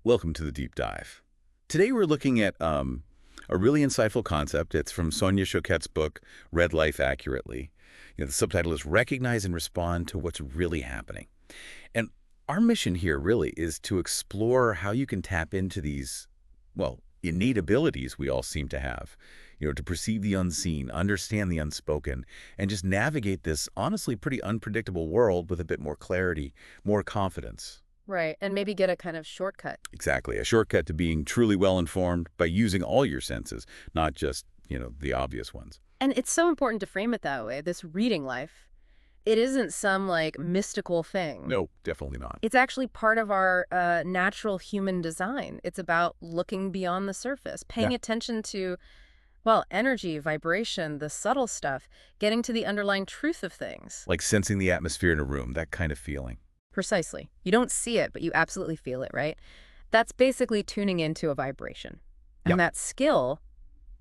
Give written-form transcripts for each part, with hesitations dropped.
Welcome to the deep dive. Today we're looking at a really insightful concept. It's from Sonia Choquette's book, Read Life Accurately. The subtitle is Recognize and Respond to What's Really Happening. And our mission here really is to explore how you can tap into these, well, innate abilities we all seem to have, to perceive the unseen, understand the unspoken, and just navigate this honestly pretty unpredictable world with a bit more clarity, more confidence. Right, and maybe get a kind of shortcut. Exactly. A shortcut to being truly well-informed by using all your senses, not just, the obvious ones. And it's so important to frame it that way, this reading life. It isn't some, mystical thing. No, definitely not. It's actually part of our natural human design. It's about looking beyond the surface, paying attention to, well, energy, vibration, the subtle stuff, getting to the underlying truth of things. Like sensing the atmosphere in a room, that kind of feeling. Precisely. You don't see it, but you absolutely feel it, right? That's basically tuning into a vibration. And Yep. that skill,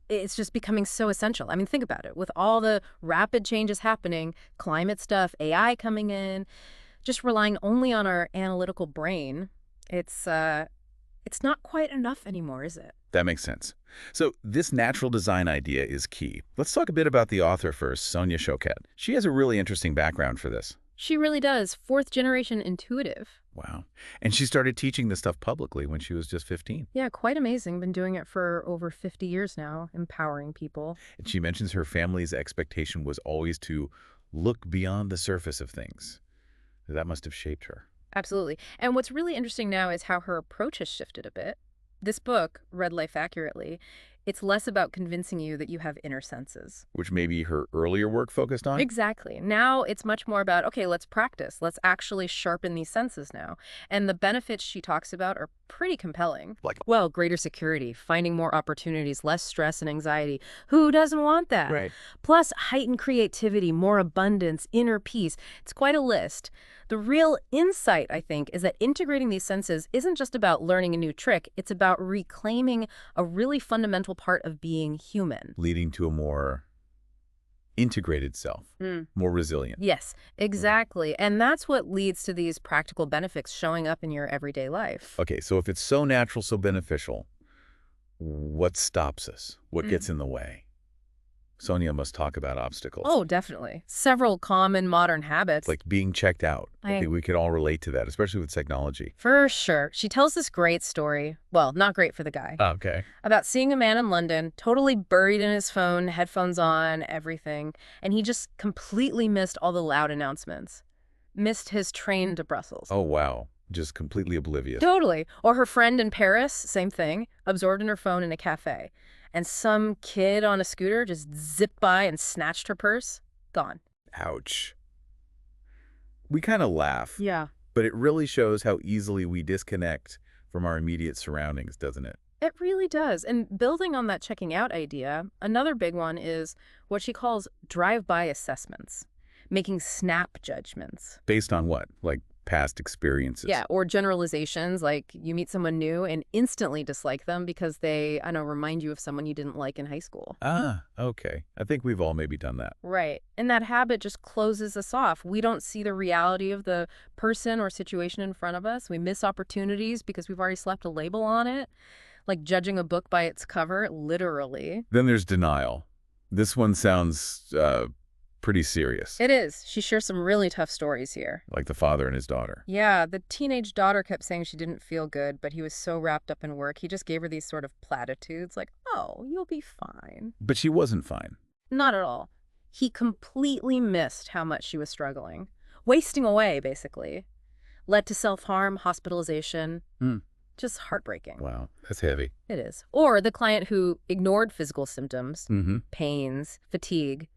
it's just becoming so essential. I mean, think about it. With all the rapid changes happening, climate stuff, AI coming in, just relying only on our analytical brain, it's not quite enough anymore, is it? That makes sense. So this natural design idea is key. Let's talk a bit about the author first, Sonia Choquette. She has a really interesting background for this. She really does. Fourth generation intuitive. Wow. And she started teaching this stuff publicly when she was just 15. Yeah, quite amazing. Been doing it for over 50 years now, empowering people. And she mentions her family's expectation was always to look beyond the surface of things. That must have shaped her. Absolutely. And what's really interesting now is how her approach has shifted a bit. This book, Read Life Accurately, it's less about convincing you that you have inner senses. Which maybe her earlier work focused on? Exactly. Now it's much more about, okay, let's practice. Let's actually sharpen these senses now. And the benefits she talks about are pretty compelling. Like, Well, greater security, finding more opportunities, less stress and anxiety. Who doesn't want that? right. Plus, heightened creativity, more abundance, inner peace. It's quite a list. The real insight, I think, is that integrating these senses isn't just about learning a new trick. It's about reclaiming a really fundamental part of being human. Leading to a more integrated self, more resilient. Yes, exactly. And that's what leads to these practical benefits showing up in your everyday life. Okay, so if it's so natural, so beneficial, what stops us? What gets in the way? Sonia must talk about obstacles. Oh, definitely. Several common modern habits. Like being checked out. I I- think we could all relate to that, especially with technology. For sure. She tells this great story. Well, not great for the guy. Okay. About seeing a man in London, totally buried in his phone, headphones on, everything, and he just completely missed all the loud announcements. Missed his train to Brussels. Oh, wow. Just completely oblivious. Totally. Or her friend in Paris, same thing, absorbed in her phone in a cafe. And some kid on a scooter just zipped by and snatched her purse. Gone. Ouch. We kind of laugh, Yeah. but it really shows how easily we disconnect from our immediate surroundings, doesn't it? It really does. And building on that checking out idea, another big one is what she calls drive-by assessments, making snap judgments. Based on what? Like past experiences? Yeah, or generalizations, like you meet someone new and instantly dislike them because they, I don't know, remind you of someone you didn't like in high school. Ah, okay. I think we've all maybe done that. Right. And that habit just closes us off. We don't see the reality of the person or situation in front of us. We miss opportunities because we've already slapped a label on it, like judging a book by its cover, literally. Then there's denial. This one sounds pretty serious, It is. She shares some really tough stories here. like the father and his daughter. Yeah, the teenage daughter kept saying she didn't feel good, but he was so wrapped up in work. He just gave her these sort of platitudes like, oh, you'll be fine. But she wasn't fine. Not at all. He completely missed how much she was struggling. Wasting away, basically. Led to self-harm, hospitalization. Just heartbreaking. Wow, that's heavy. It is. Or the client who ignored physical symptoms, Mm-hmm. pains, fatigue,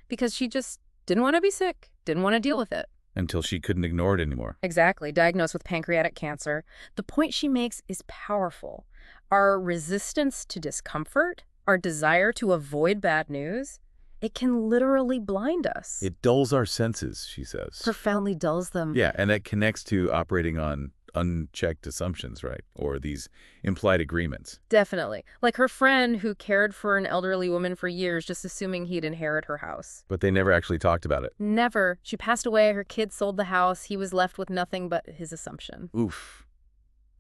because she just didn't want to be sick, didn't want to deal with it. Until she couldn't ignore it anymore. Exactly. Diagnosed with pancreatic cancer. The point she makes is powerful. Our resistance to discomfort, our desire to avoid bad news, it can literally blind us. It dulls our senses, she says. Profoundly dulls them. Yeah, and that connects to operating on unchecked assumptions, right? Or these implied agreements. Definitely. Like her friend who cared for an elderly woman for years, just assuming he'd inherit her house. But they never actually talked about it. Never. She passed away, her kids sold the house, he was left with nothing but his assumption. Oof.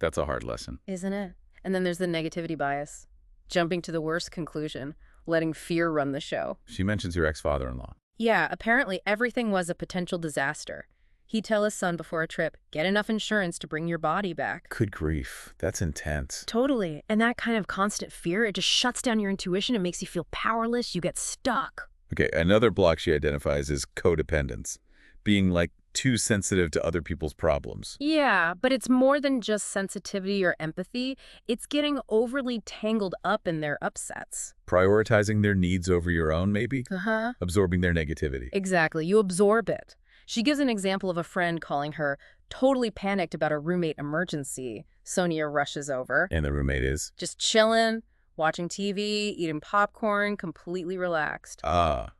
That's a hard lesson. Isn't it? And then there's the negativity bias. Jumping to the worst conclusion, letting fear run the show. She mentions your ex-father-in-law. Yeah, apparently everything was a potential disaster. He'd tell his son before a trip, get enough insurance to bring your body back. Good grief. That's intense. Totally. And that kind of constant fear, it just shuts down your intuition. It makes you feel powerless. You get stuck. Okay, another block she identifies is codependence, being like too sensitive to other people's problems. Yeah, but it's more than just sensitivity or empathy. It's getting overly tangled up in their upsets. Prioritizing their needs over your own, maybe? Uh-huh. Absorbing their negativity. Exactly. You absorb it. She gives an example of a friend calling her totally panicked about a roommate emergency. Sonia rushes over. And the roommate is? Just chilling, watching TV, eating popcorn, completely relaxed. Ah,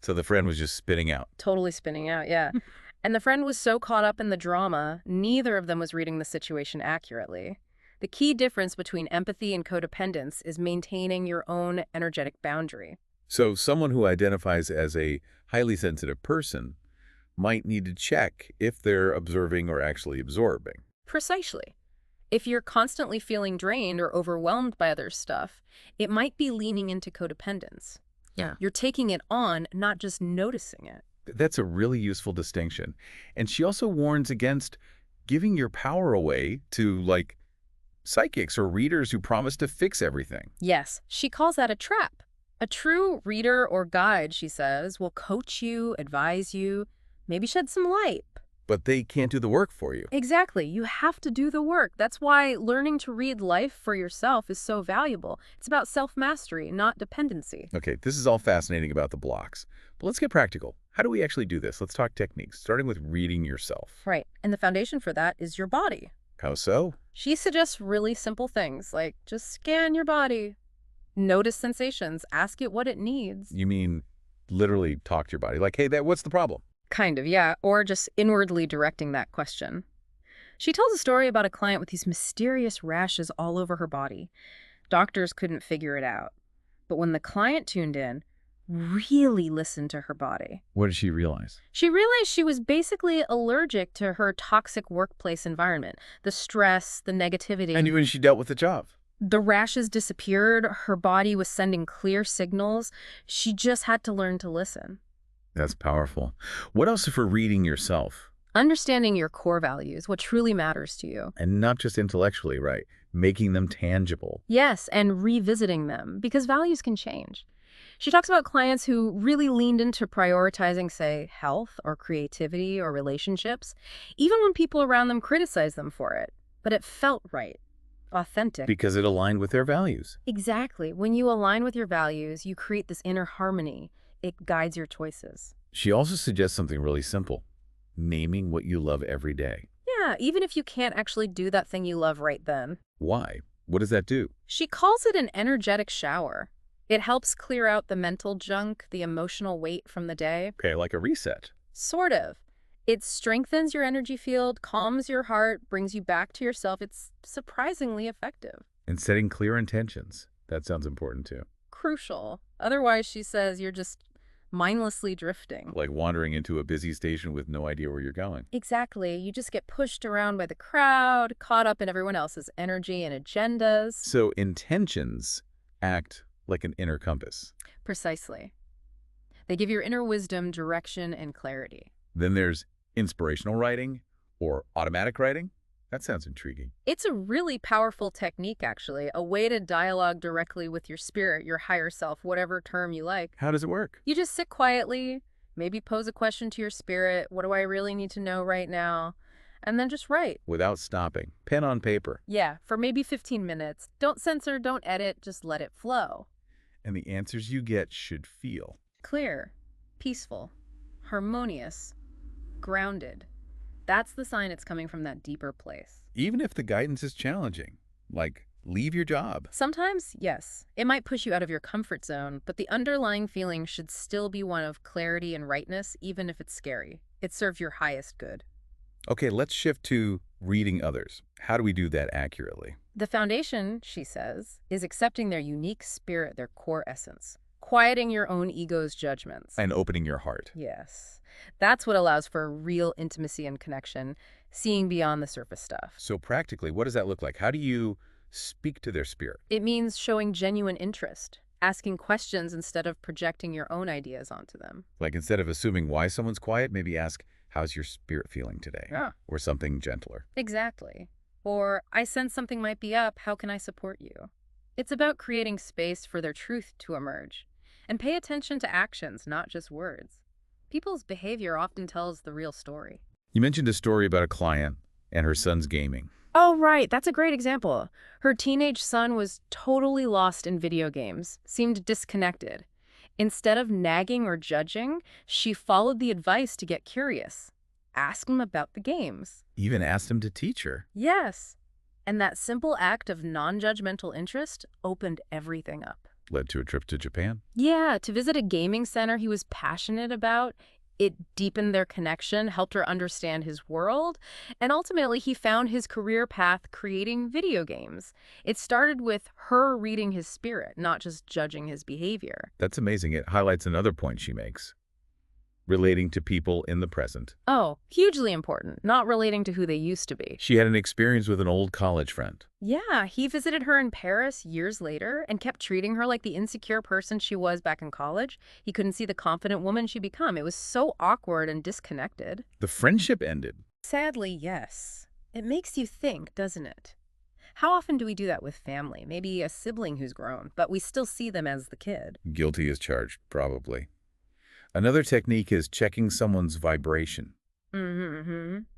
so the friend was just spitting out. Totally spinning out, yeah. And the friend was so caught up in the drama, neither of them was reading the situation accurately. The key difference between empathy and codependence is maintaining your own energetic boundary. So someone who identifies as a highly sensitive person might need to check if they're observing or actually absorbing. Precisely. If you're constantly feeling drained or overwhelmed by other stuff, it might be leaning into codependence. Yeah. You're taking it on, not just noticing it. That's a really useful distinction. And she also warns against giving your power away to, like, psychics or readers who promise to fix everything. Yes, she calls that a trap. A true reader or guide, she says, will coach you, advise you, maybe shed some light. But they can't do the work for you. Exactly. You have to do the work. That's why learning to read life for yourself is so valuable. It's about self-mastery, not dependency. Okay, this is all fascinating about the blocks. But let's get practical. How do we actually do this? Let's talk techniques, starting with reading yourself. Right. And the foundation for that is your body. How so? She suggests really simple things like just scan your body, notice sensations, ask it what it needs. You mean literally talk to your body? Like, hey, what's the problem? Kind of, yeah. Or just inwardly directing that question. She tells a story about a client with these mysterious rashes all over her body. Doctors couldn't figure it out. But when the client tuned in, really listened to her body, What did she realize? she realized she was basically allergic to her toxic workplace environment, the stress, the negativity. And when she dealt with the job. The rashes disappeared. Her body was sending clear signals. She just had to learn to listen. That's powerful. What else for reading yourself? Understanding your core values, what truly matters to you. And not just intellectually, right? Making them tangible. Yes, and revisiting them, because values can change. She talks about clients who really leaned into prioritizing, say, health or creativity or relationships, even when people around them criticized them for it. But it felt right, authentic. Because it aligned with their values. Exactly. When you align with your values, you create this inner harmony. It guides your choices. She also suggests something really simple. Naming what you love every day. Yeah, even if you can't actually do that thing you love right then. Why? What does that do? She calls it an energetic shower. It helps clear out the mental junk, the emotional weight from the day. Okay, like a reset. Sort of. It strengthens your energy field, calms your heart, brings you back to yourself. It's surprisingly effective. And setting clear intentions. That sounds important too. Crucial. Otherwise, she says, you're just mindlessly drifting. Like wandering into a busy station with no idea where you're going. Exactly. You just get pushed around by the crowd, caught up in everyone else's energy and agendas. So intentions act like an inner compass. Precisely. They give your inner wisdom direction and clarity. Then there's inspirational writing or automatic writing. That sounds intriguing. It's a really powerful technique, actually, a way to dialogue directly with your spirit, your higher self, whatever term you like. How does it work? You just sit quietly, maybe pose a question to your spirit. What do I really need to know right now? And then just write. Without stopping. Pen on paper. Yeah, for maybe 15 minutes. Don't censor, don't edit, just let it flow. And the answers you get should feel Clear, peaceful, harmonious, grounded. That's the sign it's coming from that deeper place. even if the guidance is challenging, like leave your job. Sometimes, yes, it might push you out of your comfort zone, but the underlying feeling should still be one of clarity and rightness, even if it's scary. It serves your highest good. Okay, let's shift to reading others. How do we do that accurately? The foundation, she says, is accepting their unique spirit, their core essence. quieting your own ego's judgments. And opening your heart. Yes. That's what allows for real intimacy and connection, seeing beyond the surface stuff. So practically, what does that look like? How do you speak to their spirit? It means showing genuine interest, asking questions instead of projecting your own ideas onto them. Like instead of assuming why someone's quiet, maybe ask, how's your spirit feeling today? Yeah. Or something gentler. Exactly. Or, I sense something might be up, how can I support you? It's about creating space for their truth to emerge. And pay attention to actions, not just words. People's behavior often tells the real story. You mentioned a story about a client and her son's gaming. Oh, right. That's a great example. Her teenage son was totally lost in video games, seemed disconnected. Instead of nagging or judging, she followed the advice to get curious. Ask him about the games. Even asked him to teach her. Yes. And that simple act of non-judgmental interest opened everything up. Led to a trip to Japan. Yeah, to visit a gaming center he was passionate about. It deepened their connection, helped her understand his world, and ultimately he found his career path creating video games. It started with her reading his spirit, not just judging his behavior. That's amazing. It highlights another point she makes. Relating to people in the present. Oh, hugely important, not relating to who they used to be. She had an experience with an old college friend. Yeah, he visited her in Paris years later and kept treating her like the insecure person she was back in college. He couldn't see the confident woman she'd become. It was so awkward and disconnected. The friendship ended. Sadly, yes. It makes you think, doesn't it? How often do we do that with family? Maybe a sibling who's grown, but we still see them as the kid. Guilty as charged, probably. Another technique is checking someone's vibration.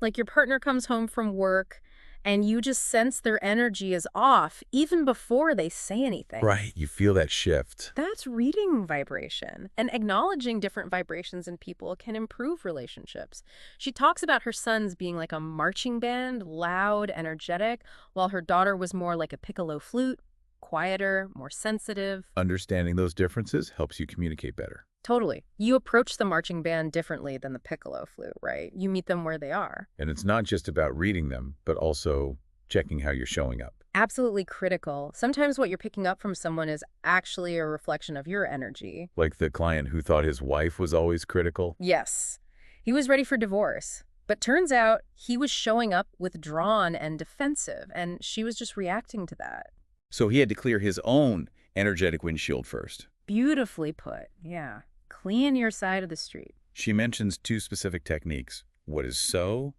Like your partner comes home from work and you just sense their energy is off even before they say anything. Right, you feel that shift. That's reading vibration. And acknowledging different vibrations in people can improve relationships. She talks about her sons being like a marching band, loud, energetic, while her daughter was more like a piccolo flute, quieter, more sensitive. Understanding those differences helps you communicate better. Totally. You approach the marching band differently than the piccolo flute, right? You meet them where they are. And it's not just about reading them, but also checking how you're showing up. Absolutely critical. Sometimes what you're picking up from someone is actually a reflection of your energy. Like the client who thought his wife was always critical. Yes. He was ready for divorce. But turns out he was showing up withdrawn and defensive, and she was just reacting to that. So he had to clear his own energetic windshield first. Beautifully put. Yeah. Clean your side of the street. She mentions two specific techniques. What is so,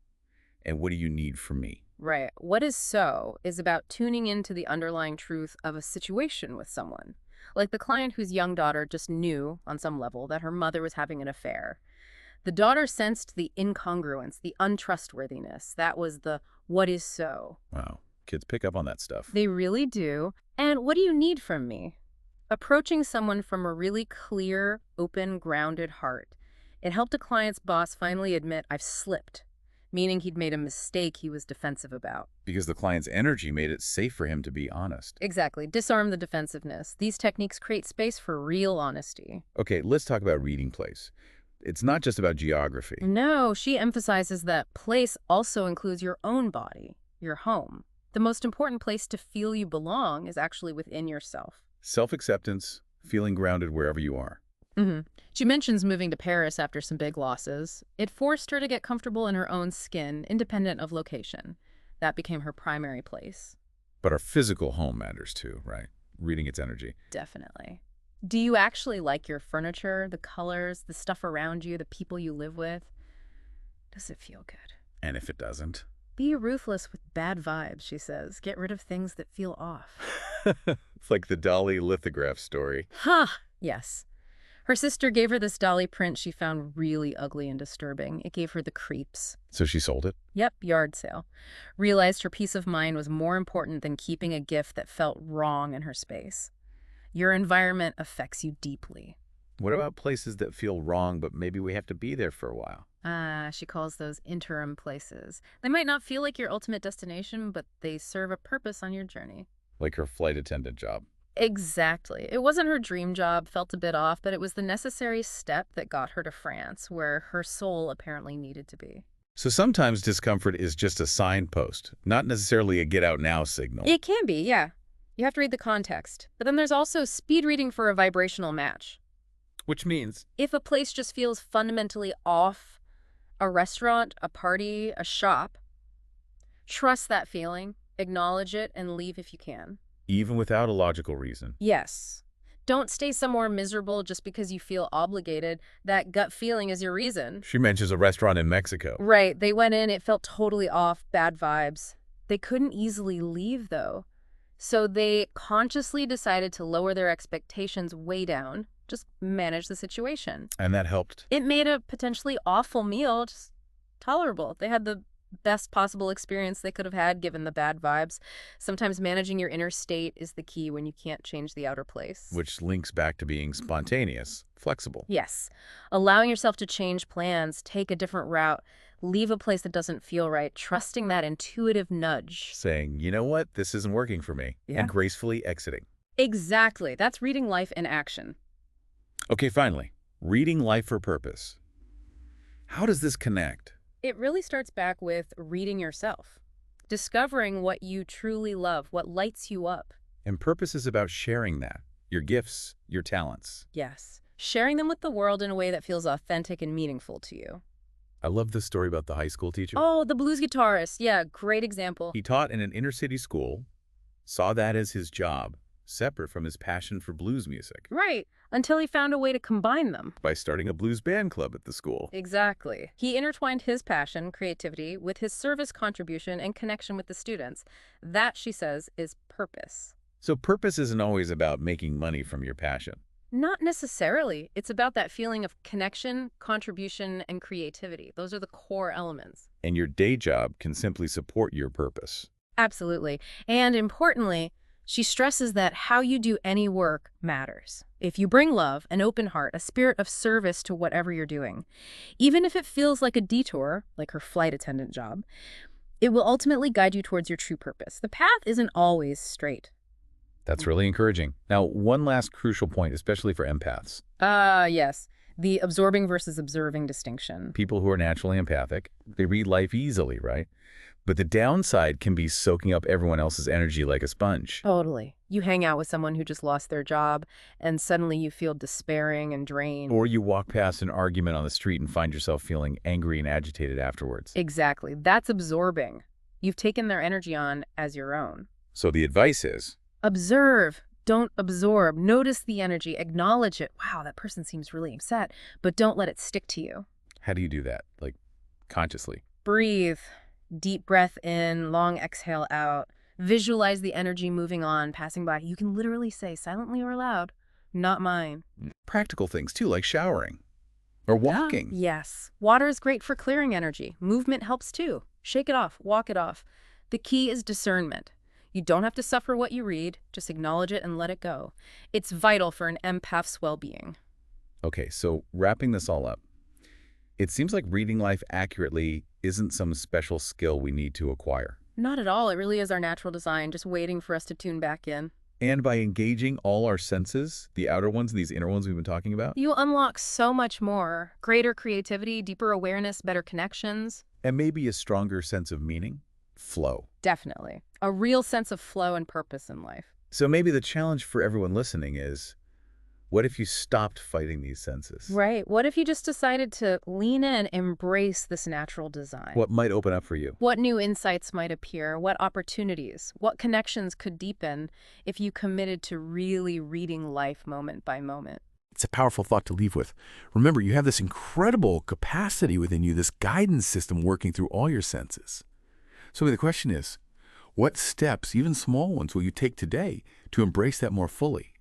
and what do you need from me? Right. What is so is about tuning into the underlying truth of a situation with someone. Like the client whose young daughter just knew, on some level, that her mother was having an affair. The daughter sensed the incongruence, the untrustworthiness. That was the what is so. Wow. Kids pick up on that stuff. They really do. And what do you need from me? Approaching someone from a really clear, open, grounded heart. It helped a client's boss finally admit, I've slipped, meaning he'd made a mistake he was defensive about. Because the client's energy made it safe for him to be honest. Exactly. Disarm the defensiveness. These techniques create space for real honesty. Okay, let's talk about reading place. It's not just about geography. No, she emphasizes that place also includes your own body, your home. The most important place to feel you belong is actually within yourself. Self-acceptance, feeling grounded wherever you are. She mentions moving to Paris after some big losses. It forced her to get comfortable in her own skin, independent of location. That became her primary place. But our physical home matters too, right? Reading its energy. Definitely. Do you actually like your furniture, the colors, the stuff around you, the people you live with? Does it feel good? And if it doesn't? Be ruthless with bad vibes, she says. Get rid of things that feel off. It's like the Dali lithograph story. Yes. Her sister gave her this Dali print she found really ugly and disturbing. It gave her the creeps. So she sold it? Yep, yard sale. Realized her peace of mind was more important than keeping a gift that felt wrong in her space. Your environment affects you deeply. What about places that feel wrong, but maybe we have to be there for a while? She calls those interim places. They might not feel like your ultimate destination, but they serve a purpose on your journey. Like her flight attendant job. Exactly. It wasn't her dream job, felt a bit off, but it was the necessary step that got her to France, where her soul apparently needed to be. So sometimes discomfort is just a signpost, not necessarily a get out now signal. It can be, yeah. You have to read the context. But then there's also speed reading for a vibrational match. Which means If a place just feels fundamentally off, a restaurant, a party, a shop, trust that feeling, acknowledge it, and leave if you can. even without a logical reason. Yes. Don't stay somewhere miserable just because you feel obligated. That gut feeling is your reason. She mentions a restaurant in Mexico. Right. They went in, it felt totally off, bad vibes. They couldn't easily leave, though. So they consciously decided to lower their expectations way down, just manage the situation. And that helped. It made a potentially awful meal just tolerable. They had the best possible experience they could have had given the bad vibes. Sometimes managing your inner state is the key when you can't change the outer place. Which links back to being spontaneous, flexible. Yes. Allowing yourself to change plans, take a different route, leave a place that doesn't feel right, trusting that intuitive nudge. Saying, you know what, this isn't working for me. Yeah. And gracefully exiting. Exactly. That's reading life in action. Okay, finally, reading life for purpose. How does this connect? It really starts back with reading yourself, discovering what you truly love, what lights you up. And purpose is about sharing that, your gifts, your talents. Yes. Sharing them with the world in a way that feels authentic and meaningful to you. I love this story about the high school teacher. Oh, the blues guitarist. Yeah, great example. He taught in an inner-city school, saw that as his job, separate from his passion for blues music, Right, until he found a way to combine them. by starting a blues band club at the school. Exactly. He intertwined his passion, creativity, with his service contribution and connection with the students. That, she says, is purpose. So purpose isn't always about making money from your passion. Not necessarily. It's about that feeling of connection, contribution, and creativity. Those are the core elements. And your day job can simply support your purpose. Absolutely. And importantly, she stresses that how you do any work matters. If you bring love, an open heart, a spirit of service to whatever you're doing, even if it feels like a detour, like her flight attendant job, it will ultimately guide you towards your true purpose. The path isn't always straight. That's really encouraging. Now, one last crucial point, especially for empaths. Yes. The absorbing versus observing distinction. People who are naturally empathic, they read life easily, right? But the downside can be soaking up everyone else's energy like a sponge. Totally. You hang out with someone who just lost their job, and suddenly you feel despairing and drained. Or you walk past an argument on the street and find yourself feeling angry and agitated afterwards. Exactly. That's absorbing. You've taken their energy on as your own. So the advice is, Observe. Don't absorb. Notice the energy. Acknowledge it. Wow, that person seems really upset. But don't let it stick to you. how do you do that? Like, consciously. Breathe. Deep breath in, long exhale out. Visualize the energy moving on, passing by. You can literally say, silently or loud, not mine. Practical things, too, like showering or walking. Yes. Water is great for clearing energy. Movement helps too. Shake it off. Walk it off. The key is discernment. You don't have to suffer what you read. Just acknowledge it and let it go. It's vital for an empath's well-being. Okay, so wrapping this all up, it seems like reading life accurately isn't some special skill we need to acquire. Not at all. It really is our natural design, just waiting for us to tune back in. And by engaging all our senses, the outer ones and these inner ones we've been talking about, You unlock so much more. Greater creativity, deeper awareness, better connections. and maybe a stronger sense of meaning, flow. Definitely. A real sense of flow and purpose in life. So maybe the challenge for everyone listening is, what if you stopped fighting these senses? Right. What if you just decided to lean in, embrace this natural design? What might open up for you? What new insights might appear? What opportunities? What connections could deepen if you committed to really reading life moment by moment? It's a powerful thought to leave with. Remember, you have this incredible capacity within you, this guidance system working through all your senses. So the question is, what steps, even small ones, will you take today to embrace that more fully?